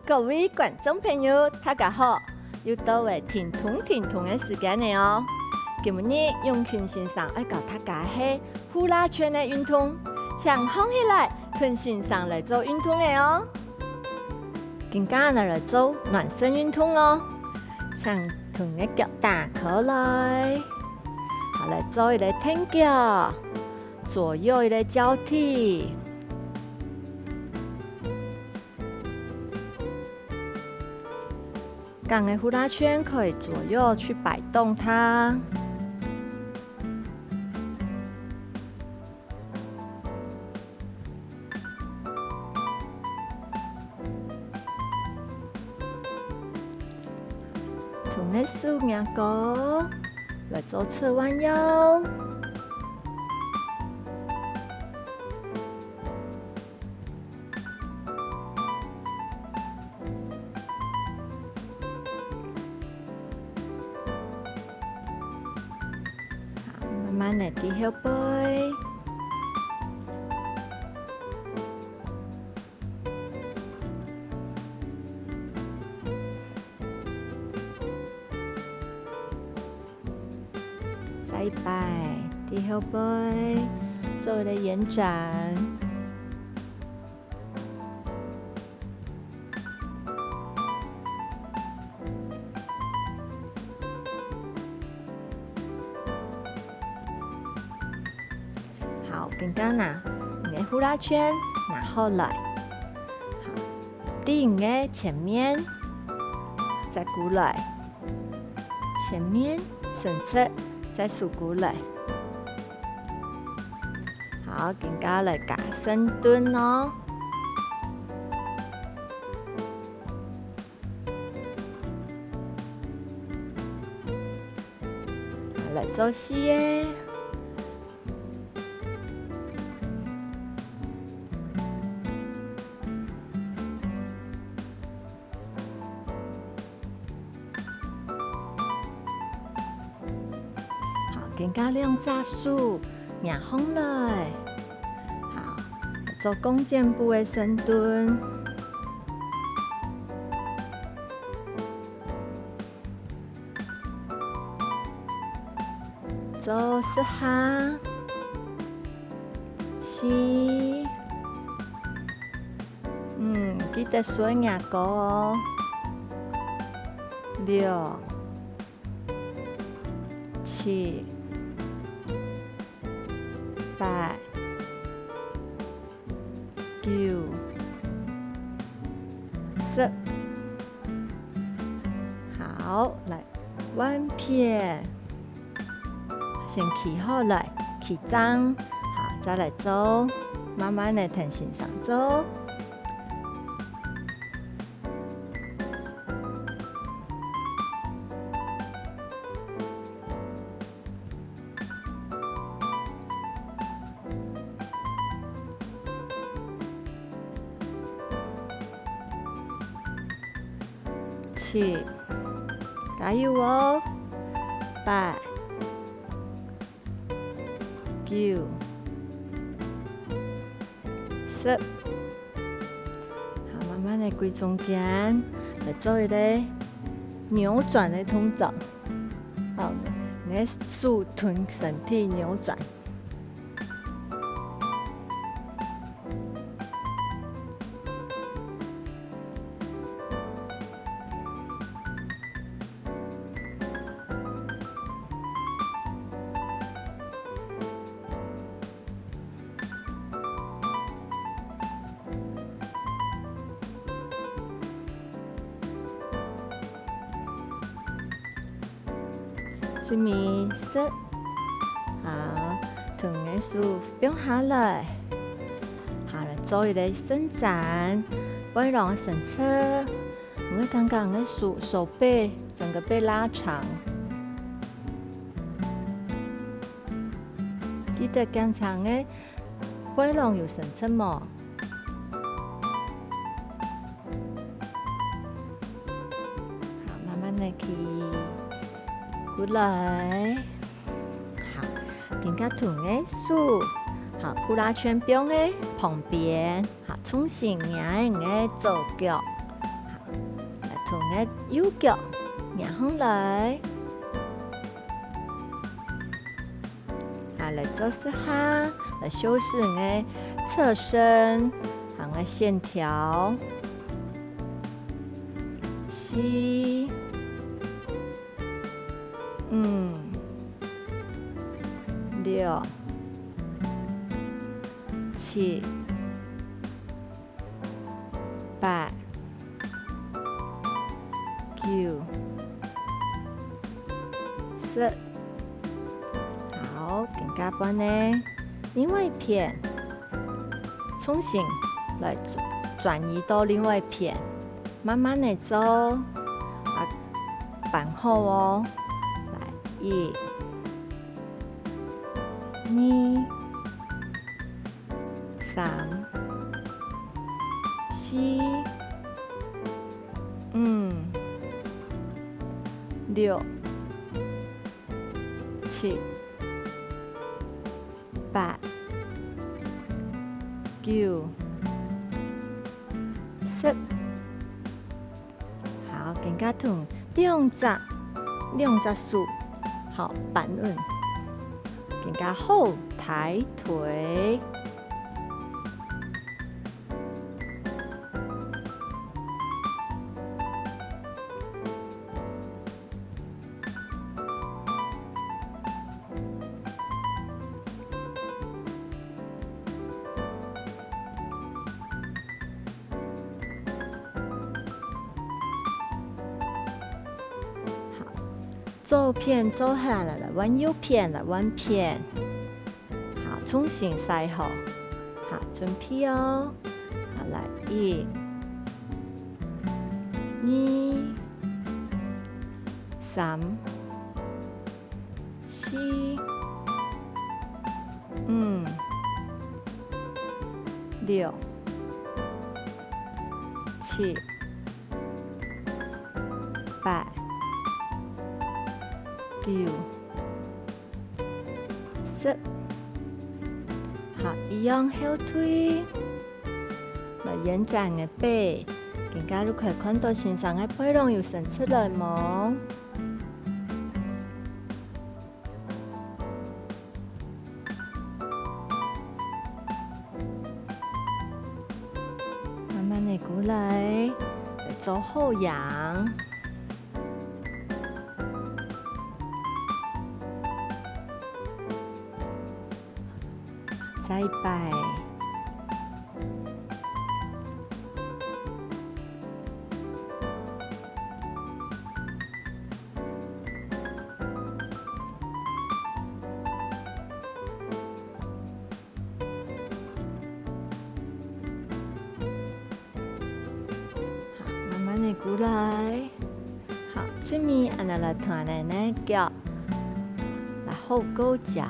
各位观众朋友，大家好！又到了听通的时间了哦。今日永群先生要教大家是呼啦圈的运动，想放起来，群先生来做运动的哦。今天来做暖身运动哦，将臀的脚打开来，好来做一个挺脚，左右一个交替。杠的呼啦圈可以左右去摆动它。同的手两个来做侧弯腰。慢慢的低后背，再摆低后背，做一个延展。好，刚刚拿你的呼啦圈拿后来，好，第五个前面，再过来，前面伸侧，再数过来。好，刚刚来加深蹲哦。来做四个。更加两只手压放来，好，做弓箭步的深蹲，做四下，四，记得数牙膏哦，六，七。八、九、10，好，来弯片，先起好来，起张，好，再来做，慢慢的弹性上做。七，加油哦！八、九、10，好，慢慢的归中间，来做一个扭转的动作。好，你的手臀身体扭转。是咪色，好，臀的手放下来，好来做一个伸展，背拢伸侧，我们刚刚的手背整个被拉长，记得刚长的背拢有伸侧嘛。好，慢慢的去。过来，好，更加臀的手，好，呼啦圈边的旁边，好，重新压的左脚，好，臀的右脚仰上来，来做一下，来修饰你的侧身，和个线条。吸，六、七、八、九、10。好，更加半呢，另外一片，重新来转移到另外一片，慢慢的走，绑好哦。来，1、2、3、4、6、7、8、9、10。好，更加痛，两只手，好板稳，更加后抬腿。左片走下来，来弯右片，来弯片。好，重新塞好。好，准备哦。好，来1、2、3、4、6、7、8、9、10。好，一样后腿，来延展的背，更加你可以看到身上的背囊又伸出来吗？慢慢的过来，走后仰。再摆，好，慢慢的过来。好，准备按照来团的呢脚，来后勾脚。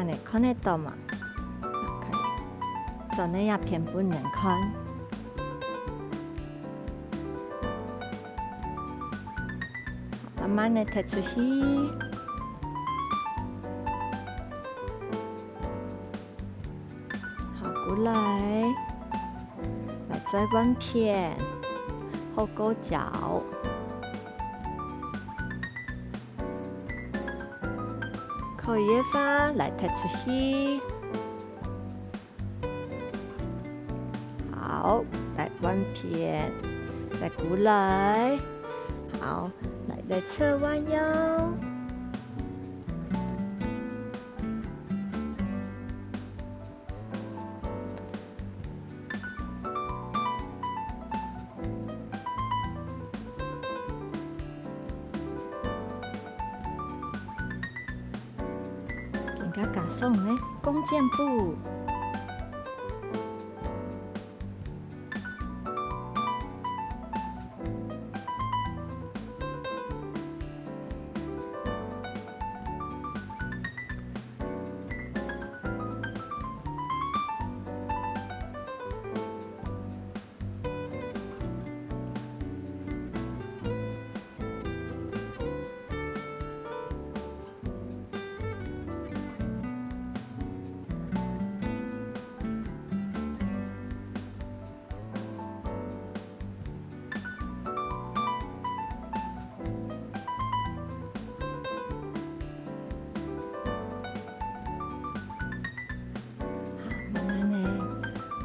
你看得到吗？可以，做那样偏不能看。慢慢的抬出去，好过来，来再弯片，后勾脚。可以的话，来抬出去。好，来弯片，再过来。好，来侧弯腰。加上呢，弓箭步。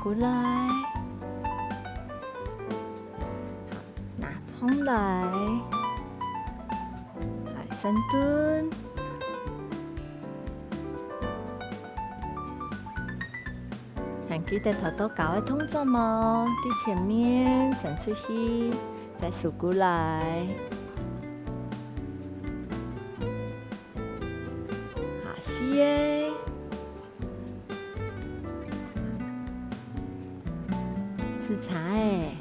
过来，好，拿通来，来深蹲，还记得头都搞的动作吗？第前面伸出去，再数过来，好，是耶。是茶哎，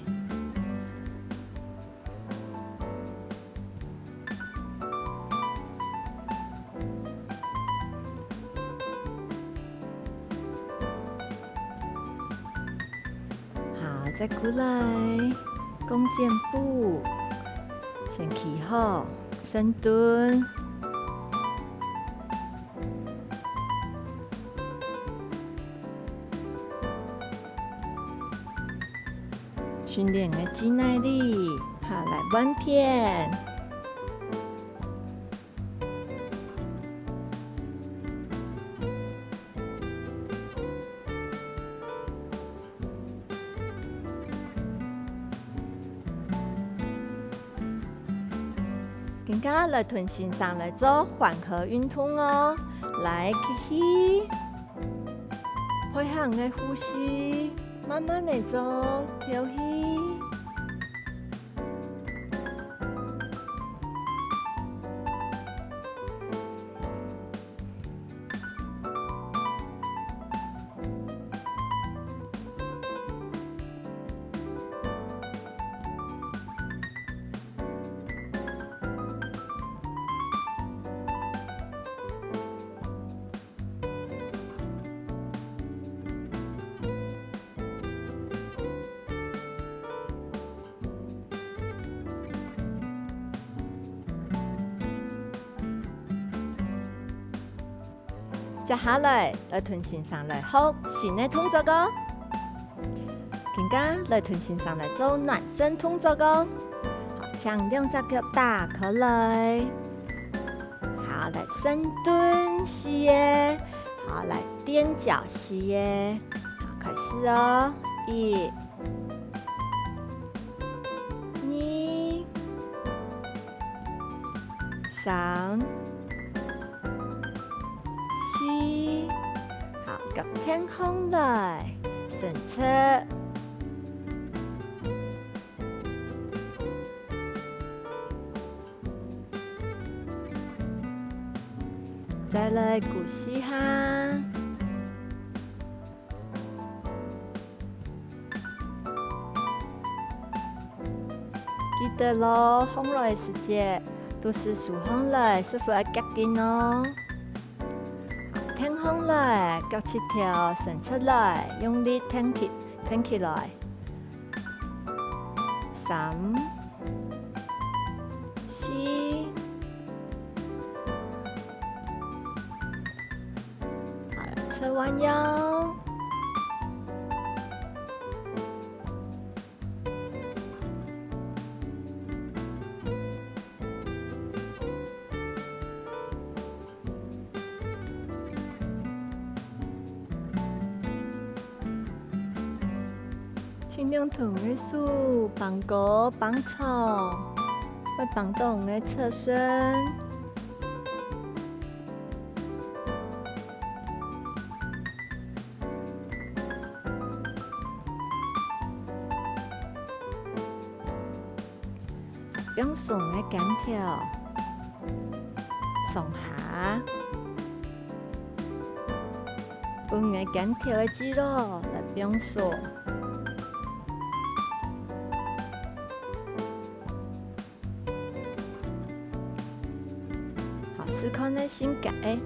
好，再过来，弓箭步，先起好，深蹲。训练的肌耐力，好，来弯片，更加来臀线上来做缓和运动哦，来吸气，配合的呼吸。慢慢地做，调息。接下来，来臀线上来好新的动作个，更加来臀线上来做暖身动作个。好，将两只脚打开来，好，来深蹲是耶，好，来踮脚是耶，好，开始哦，一、二、三。好，脚天空来，伸出，再来鼓起哈，记得咯，风来的时节都是数风来，师傅要夹紧哦。挺空来，脚趾条伸出来，用力挺起来。3、4，好了，侧弯腰。尽量同的手绑高绑长，会绑到我们的侧身。用松的杆条松下，用的杆条的肌肉来用松。试看的性格诶，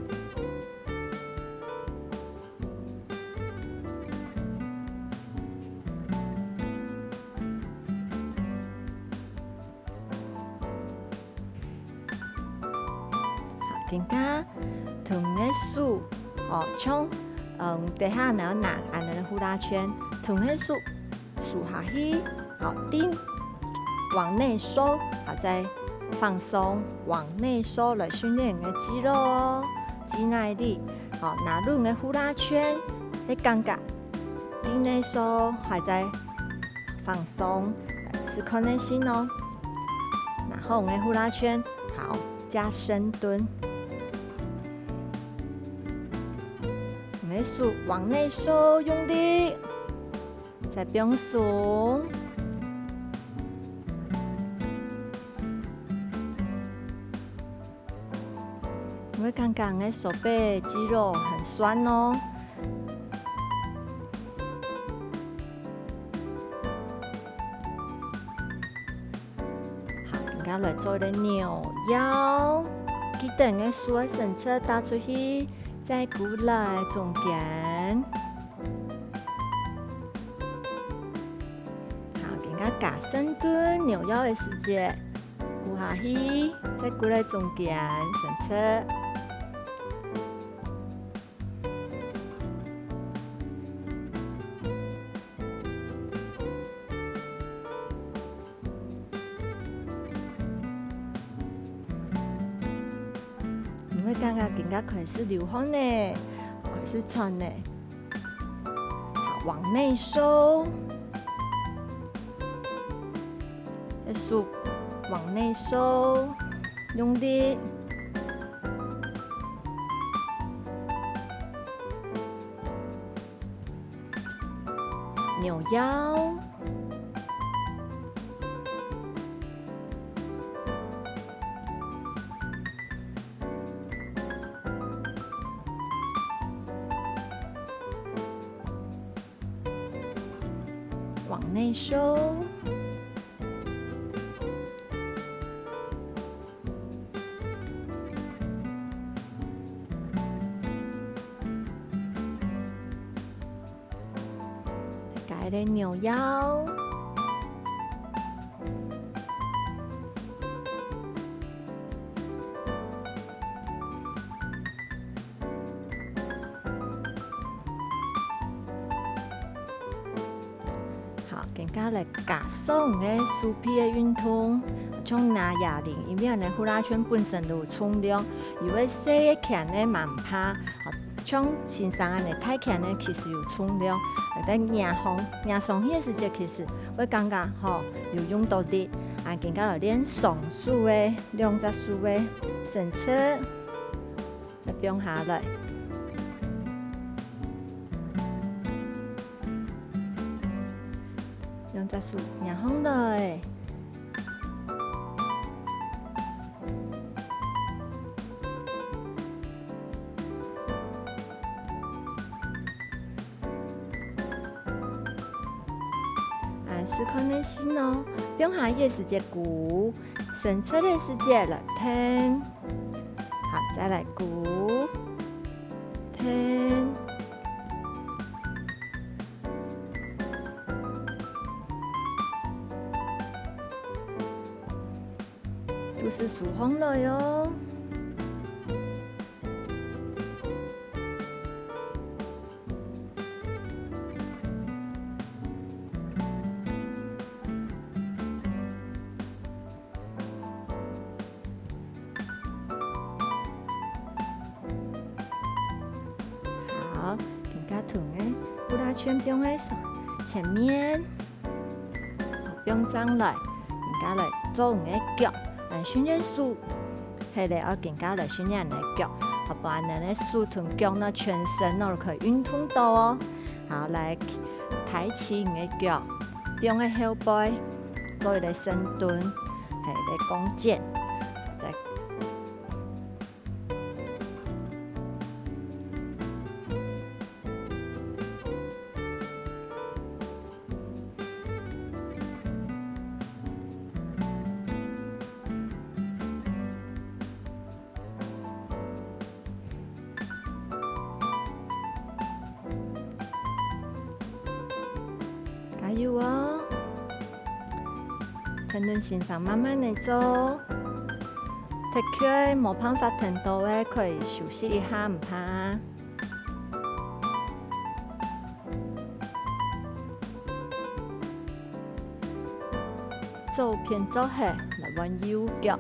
好，更加同的手哦，像底下然后拿按那个呼啦圈，同的手数下去，好，顶往内收，好再。放松，往内收来训练你的肌肉哦，肌耐力。好，拿入你的呼啦圈，你感觉底内收还在放松，来吃空内心哦。然后我们的呼啦圈，好，加深蹲。我们数往内收，用力，再不用松。你会感觉你的手背肌肉很酸哦。好，现在来做一个扭腰，记得你的手的身侧打出去，再过来中间。好，现在夹深蹲扭腰的时间，过下去，再过来中间身侧。你会感觉更加开始流汗呢，开始喘呢。好，往内收，数往内收，用力。扭腰。往内收，再来扭腰，好，更加来加松的手臂的运动，像拿哑铃，因为呢呼啦圈本身就有重量，如果细的拳呢慢拍，像身上安尼太拳呢其实有重量，在压松的时间其实会感觉有用到力，更加来练双手的两只手的身侧，再放下来。两只手压放来，试看的心哦，放下也是只鼓，身侧的是只来听，好，再来鼓，听。都是数风了哟。好，更加臀的呼啦圈放在前面，放上来，更加来做你的脚。训练手，系咧，我更加来训练你的脚，好不然你的手同脚呢，全身都可以运动到哦。好，来抬起你的脚，放在后背，做一个深蹲，系咧弓箭，再加油哦！停顿线上慢慢的做，踢脚冇办法停到的，可以休息一下，唔怕。左偏左下来弯右脚，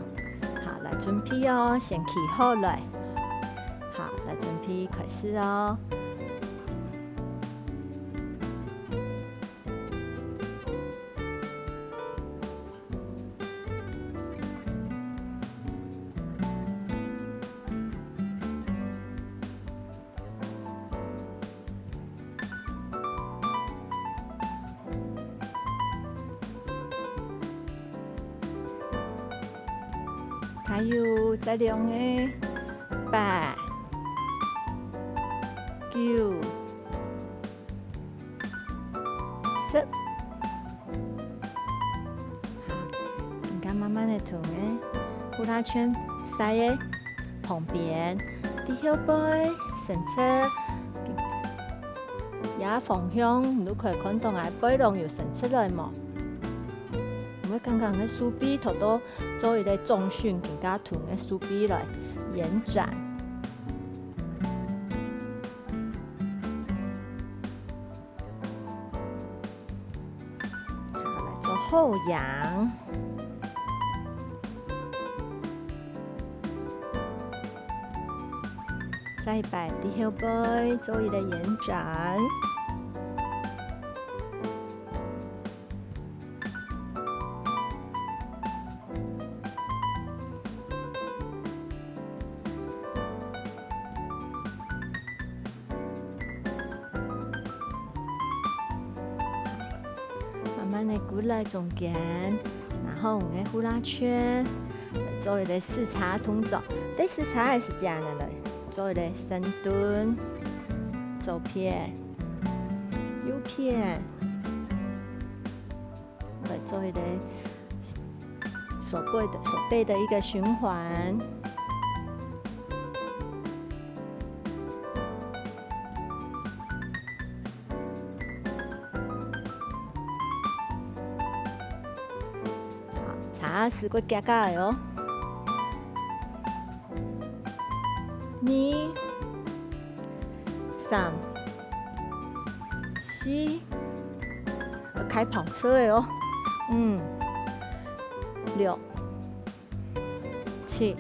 好，来准备哦，先企好来，好，来准备开始哦。还有再量的8、9、10。好，你看慢慢的从的呼啦圈塞的旁边，伫后背伸出，也方向，你可以看到我背囊又伸出来嘛。我刚刚的手臂头都做一个中训，更加臀的手臂来延展。好，来做后仰。再摆伫后背做一个延展。慢慢的鼓来中间，然后我们的呼啦圈做一个4叉动作。第4叉还是这样的嘞，做一个深蹲，左片、右片，来做一个手背的一个循环。叉是个夹夹的哦。2、3、4，开跑车的哦。6、7、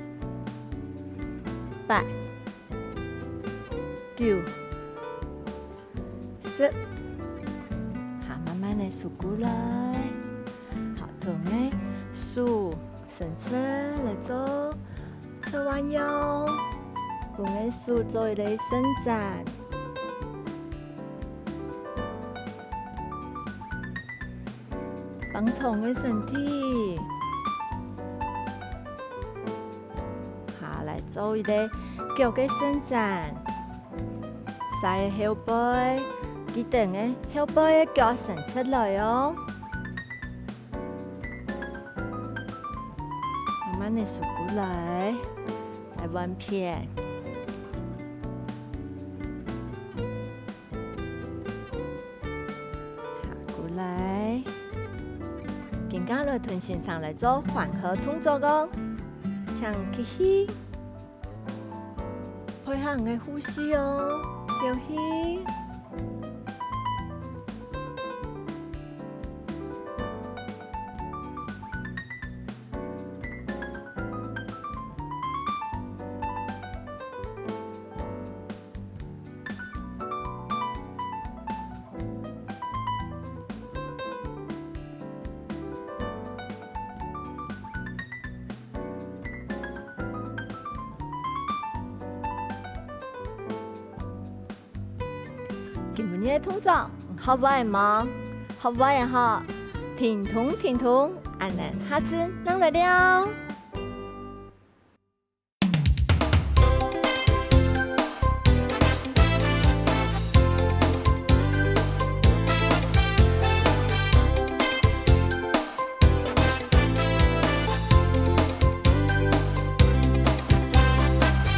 8、9、10。好，慢慢的数过来。好，同的手伸出来做侧弯腰。我们手做一个伸展，放松的身体。好，来做一个脚的伸展，晒后背，记得的后背的脚伸出来哦。慢慢的数过来，再弯片。来，更加来臀线上来做缓和动作哦，像吸气，配合你的呼吸哦，呼吸。今日的动作好玩吗？好玩哈！挺通，安然下次能来了。